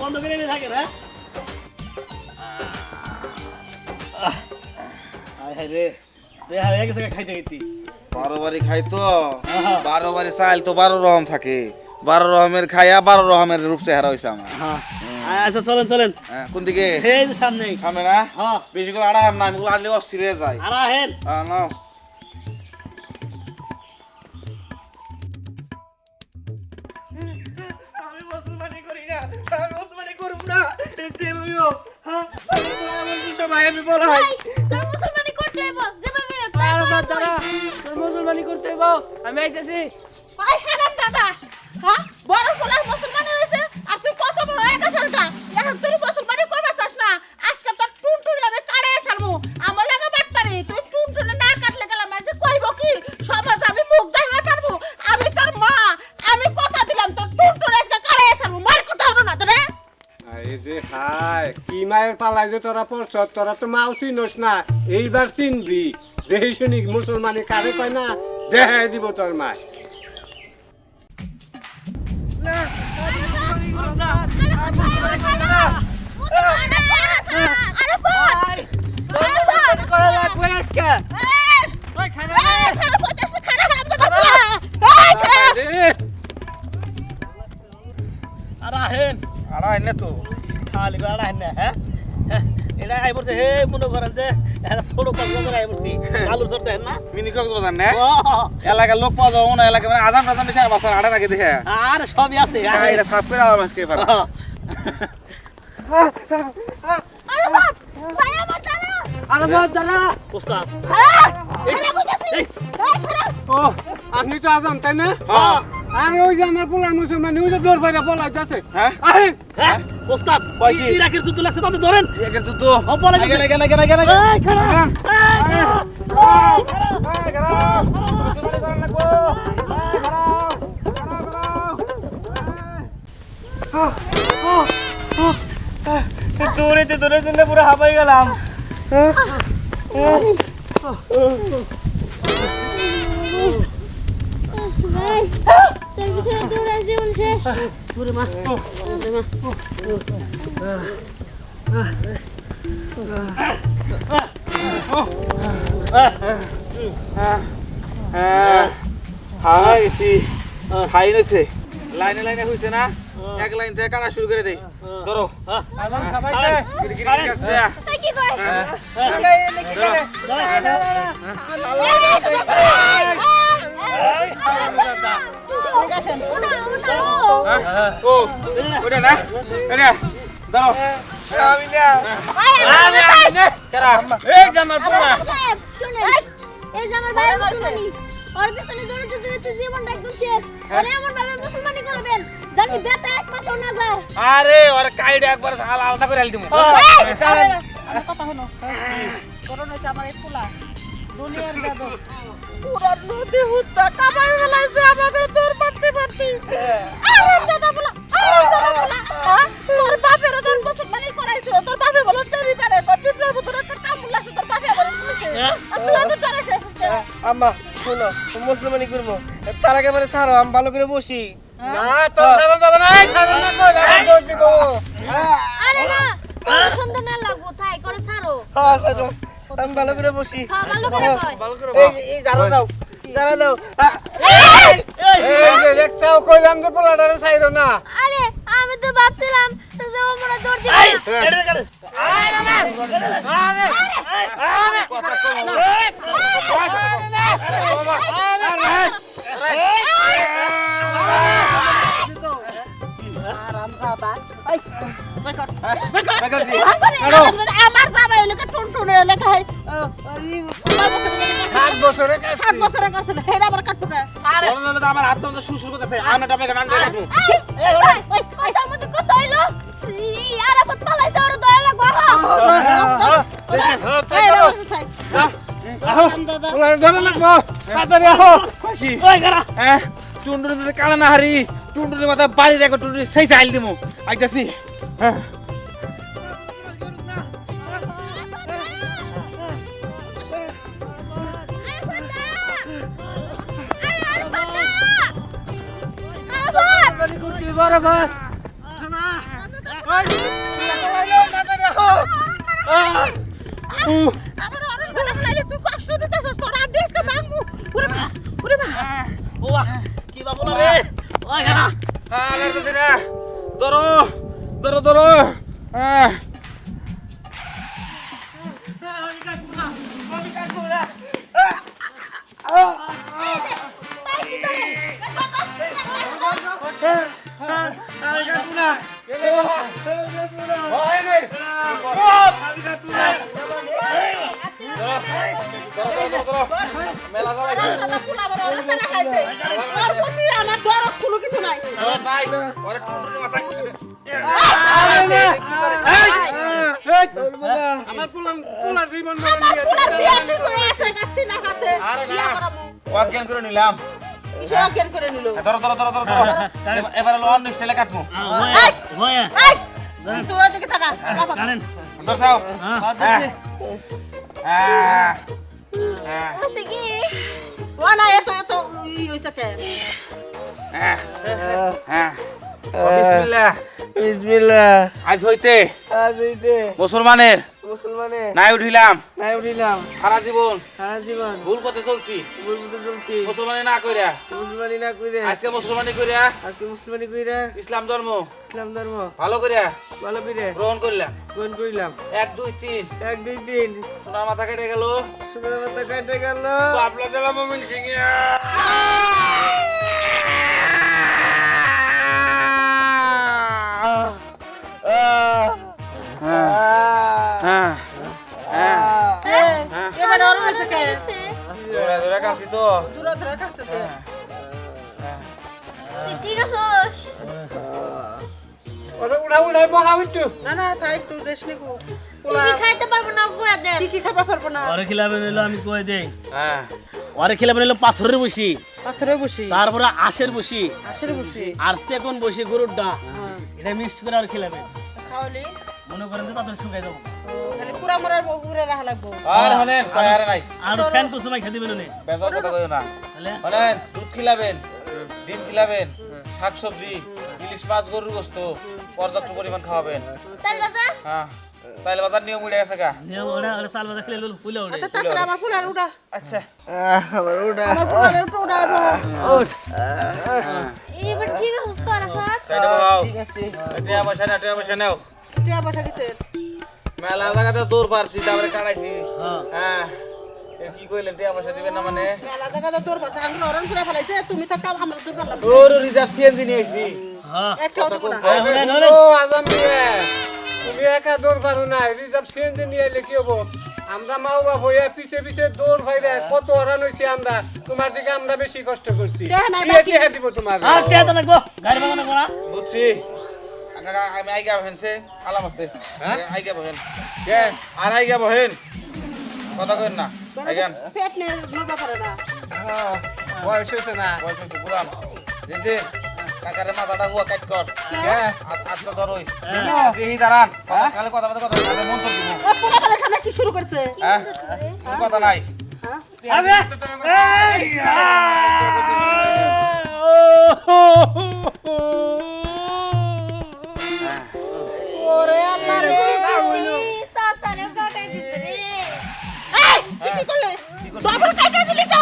বন্ধ করে নিয়ে থাকে না আয় রে দেহা এক জায়গায় খাইতে খাইতে 12 বারি খাই তো 12 বারি চাইল তো 12 রকম থাকে 12 রকমের খাইয়া 12 রকমের রূপ চেহারা হইছে আমার হ্যাঁ আচ্ছা চলেন চলেন কোন দিকে এই যে সামনেই সামনে না হ্যাঁ বেশি করে আড়াম না আমি গুলো আনলে অস্থির হয়ে যায় আর আহেন নাও আমি মুসলমানি করি না আমি মুসলমানি করব না সেভাবেও হ্যাঁ আমার সবাই আমি বলা হয় তোর মুসলমানি করতে হইব যেভাবে হোক আর বাদ দাদা তোর মুসলমানি করতে হইব আমি আইতাছি ভাই হেলান দাদা হ্যাঁ বড় পোলার মুসলমানি হইছে আর তুই কত বড় হয়ে গেছিস না এখন তুই মুসলমানি করবা চাস না আজকে তোর টুনটুনি আমি কাড়ে ছাড়মু আমার লাগা বাট পারি তুই টুনটুনি না কাটলে গেলাম যে কইব কি সমাজ আমি মুখ দেখাইতে পারবো আমি তোর মা আমি কথা দিলাম তোর টুনটুনি আজকে কাড়ে ছাড়মু মার কথা হলো না তোরে এই যে হাই কি মায়ের পালাই যে তোরা পড়ছ তোরা তো মাও চিনস না এইবার চিনবি দেহি শুনি মুসলমানি কারে কয় না দেখাই দিব তোর মা না আমি মুসলমানি করব না আরে ভাই মুসলমানি করা লাগবে আজকে ওই খানা খানা কইতেছ খানা খারাপ তো এই খানা আর আহেন আড়াই না তো খালি করে আর আহেন না হ্যাঁ এটা আই পড়ছে হে মনে করেন যে এটা ছোট কক্সবাজার আই পড়ছি আলুর চর দেন না মিনি কক্সবাজার না এলাকার লোক পাওয়া যাবো না এলাকা মানে আজাম টাজাম বেশি বাসার আড়া রাখে দেখে আর সবই আছে এটা সাফ করে আবার মাসকে পারে আরে বাপ ভাই আমার দাদা আর বাদ দাদা ওস্তাদ খানা কইতেছ এই খানা ও আপনি তো আজাম তাই না হ্যাঁ আর ওই যে আমার পোলার মুসলমান ওই যে দৌড় বাইরে বলাই যাচ্ছে হ্যাঁ আহেন হ্যাঁ ওস্তাদ কয় কি? ইরাকের যুদ্ধ লাগছে তাতে ধরেন একের যুদ্ধ ও বলে আগে আগে আগে আগে আগে এই খারাপ দৌড়াইতে দৌড়াইতে পুরো হাঁপাই গেলাম ভাই তোর পিছনে দৌড়া জীবন শেষ পুরে মা হ্যাঁ গেছি খাই নইছে লাইনে লাইনে হইছে না এক লাইন থেকে কাটা শুরু করে দেই ধরো আজাম সবাইকে গিরি গিরি গিরি কাছে তাই কি কয় ও ওটা না এটা ধরো আমি না কেরা এই জামার পোলা শুনেন এই যে আমার ভাইয়ের মুসলমানি ওর পিছনে দৌড়াতে দৌড়াতে জীবনটা একদম শেষ আরে আমার বাবা মুসলমানি করবেন জানি বেটা এক মাসও না যায় আরে ওর কাইডা একবার আলাদা করে আলদিমু কথা হলো করোনা হইছে আমার এই পোলা দুনিয়ার জাদু পুরা নদী হুদ্দা কামাই ফেলাইছে আমাদের দূর পারতে পারতে আরে দাদা বলা তোর বাপের তোর মুসলমানি করাইছে তোর বাপে বলো টেরি পারে তোর পিপলার ভিতরে একটা কামড় লাগছে তোর বাপে আবার বলেছে আর তুই তো ডরাইছিস আম্মা শোনো মুসলমানি করবো তার একেবারে ছাড়ো আমি ভালো করে বসি না তোর ছাড়া যাবে না এই ছাড়া না কইলা দৌড় দিব আরে না তোর সুন্দর না লাগবো তাই করে ছাড়ো হ্যাঁ ছাড়ো আমি ভালো করে বসি হ্যাঁ ভালো করে কয় এই জানো দাও জানো দাও এই যে দেখছাও কইলাম যে পোলাটারে ছাইরো না আরে আমি তো ভাবছিলাম যে ও মনে দৌড় দিবে না আমার জামাই হইলে টুনটুনে হইলে খাই 7 বছরে 7 বছরের কাছে হেডা আবার কাটতো না বলো না আমার হাত তো সুসু করতেছে আমি টাপে গান গাইবো ওই তার মধ্যে কত হইলো আরে কত পালাইছে ওর দয়া লাগবো পোলার ধরে লাগবো তাড়াতাড়ি আহো কি হ্যাঁ টুনটুনি কালা না হারি টুনটুনি মাথা বাড়ি দেখো টুনটুনি সেই চাইল দিমু আইতাছি হ্যাঁ বড় ভাই আমার অনেক বেলা ফেলাইলে তুই কষ্ট দিতেছস তোর আর ডিসকে ভাঙমু ওরে মা বাবা কি বাবু না রে ওই খানা লড়তে না ধরো ধরো ধরো পাইছি তোরে মেলা দাদা পুলা বড় অনেক বেলা খাইছে তোর প্রতি আমার দরদ কোনো কিছু নাই ভাই ওরে টুনটুনি মাথা আমার পোলার জীবন পুলার বিয়া ঠিক হয়ে আছে গাছি না হাতে আরে না বিয়া করাবো ওয়াকেন করে নিলাম কিসে অজ্ঞান করে নিল ধরো ধরো ধরো ধরো ধরো এবারে লোন স্টাইলে কাটমু ভয়া এই তুই ওদিকে থাকা কারেন দর্শাও ওসে কি ও না এত ই হইছে কে বিসমিল্লাহ আজ হইতে আজ হইতে মুসলমানের মুসলমানে নাই উঠিলাম নাই উঠিলাম সারা জীবন সারা জীবন ভুল পথে চলছি বুলবুল চলছি মুসলমানি না কইরা মুসলমানি না কইরে আজকে মুসলমানি কইরা আজকে মুসলমানি কইরা ইসলাম ধর্ম ইসলাম ধর্ম ভালো কইরা ভালো কইরে গ্রহণ করলাম গ্রহণ করিলাম 1 2 3 1 2 3 সোনার মাথা কেটে গেল সুন্দর মাথা কাটে গেল বাবলা জেলা মমিন সিং এবার ওর হইছে কে ধরে ধরে কাছি তো দূরে দূরে কাছে কে তুই ঠিক আছস ওরে উড়া উড়াই মহাবিট্টু না না তাই একটু রেস্ট নিকো তুই কি খাইতে পারবো না গোয়া দে কি খাবা পারবো না ওরে খিলাবে নিলো আমি কই দেই হ্যাঁ ওরে খিলাবে নিলো পাথরের বসি পাথরে বসি তারপরে আশের বসি আসলে বসি আর কোন বসি গরুর ডা এটা মিক্সড করে আর খিলাবে খাওয়ালি মনে করেন যে তাদের শুকাই দেবো খালি পুরা মরার পুরা রাখা লাগবো আর হলেন আরে নাই আর ফ্যান তো সময় খেতে বেরোনে বেজার কথা কইও না তাহলে হলেন দুধ খিলাবেন ডিম খিলাবেন শাকসবজি ইলিশ মাছ গরুর গোশত পর্যাপ্ত পরিমাণ খাওয়াবেন চল বাজা হ্যাঁ চাইলে বাজার নিয়ম উড়ে গেছে গা নিয়ে ওরা ওরা চাল বাজা খেলে ফুলে ওঠে আচ্ছা তাড়াতাড়ি আমার ফুলার উড়া আচ্ছা আমার ওটা আমার ফুলার উড়া এবার ঠিক আছস তো আরাফাত চাইলে বাগাও ঠিক আছে টিয়া পয়সা না টিয়া পয়সা নাও টিয়া বসা গেছে মেলা জায়গাতে দৌড় পারছি তারপরে কাটাইছি হ্যাঁ হ্যাঁ এ কি কইলেন টিয়া পয়সা দিবেন না মানে মেলা জায়গাতে তোর পাশে আঙ্গুল অরণ করে ফেলাইছে তুমি থাকা আমরা দূর করলাম ওর রিজার্ভ সিএনজি নিয়ে আইছি হ্যাঁ একটাও দেবো না হলেন হলেন ও আজম মিয়া তুমি একা দৌড় পারো না রিজার্ভ সিএনজি নিয়ে এলে কি হবো আমরা মা বাবা হইয়া পিছে পিছে দৌড় ভাইরা কত হরান হইছি আমরা তোমার দিকে আমরা বেশি কষ্ট করছি দেহ নাই কি বাকি। টিহা দিব তোমার আর কে তো লাগবো গাড়ি বাগানে কোনা বুঝছি আমি আইগা বহেনছে আলাম আছে আইগা বহেন কে আর আইগা বহেন কথা কইন না আইগান পেট নিয়ে নড়বা পারে না বয়স হয়েছে না বয়স হইছে বুড়াম যে কাকারে মাথাটা হুয়া কাট কর কে আটটা ধরই দেহি দাঁড়ান কালে কথা কথা কথা আমি মন দিব ও পুরা বেলা সামনে কি শুরু করছে হ্যাঁ কোনো কথা নাই ওরে আল্লাহ রে সাসারে কাটাই দিছে রে এই কি করলে ডবল কাটা দিলি তো